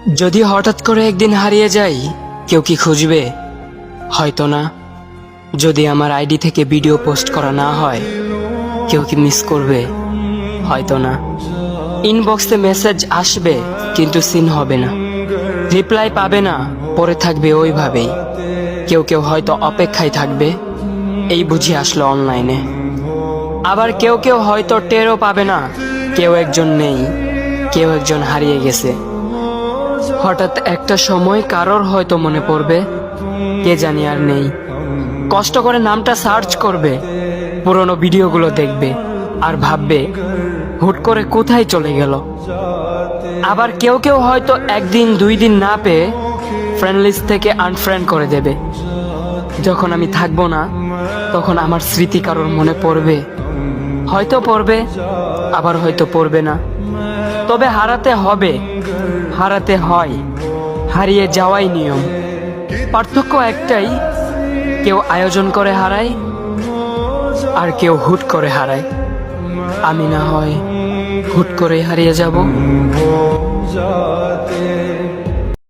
যদি হঠাৎ করে একদিন হারিয়ে যাই, কেউ কি খুঁজবে? হয়তো না। যদি আমার আইডি থেকে ভিডিও পোস্ট করা না হয়, কেউ কি মিস করবে? হয়তো না। ইনবক্সে মেসেজ আসবে কিন্তু সিন হবে না, রিপ্লাই পাবে না, পরে থাকবে ওইভাবেই। কেউ কেউ হয়তো অপেক্ষায় থাকবে, এই বুঝি আসলো অনলাইনে। আবার কেউ কেউ হয়তো টেরও পাবে না, কেউ একজন নেই, কেউ একজন হারিয়ে গেছে। হঠাৎ একটা সময় কারোর হয়তো মনে পড়বে, কে জানি আর নেই। কষ্ট করে নামটা সার্চ করবে, পুরনো ভিডিওগুলো দেখবে আর ভাববে হুট করে কোথায় চলে গেল। আবার কেউ কেউ হয়তো একদিন দুই দিন না পেয়ে ফ্রেন্ড লিস্ট থেকে আনফ্রেন্ড করে দেবে। যখন আমি থাকবো না, তখন আমার স্মৃতি কারোর মনে পড়বে, হয়তো পড়বে, আবার হয়তো পড়বে না। তবে হারাতে হবে, হারাতে হয়, হারিয়ে যাওয়াই নিয়ম। পার্থক্য একটাই, কেউ আয়োজন করে হারায় আর কেউ হুট করে হারায়। আমি না হয় হুট করে হারিয়ে যাব।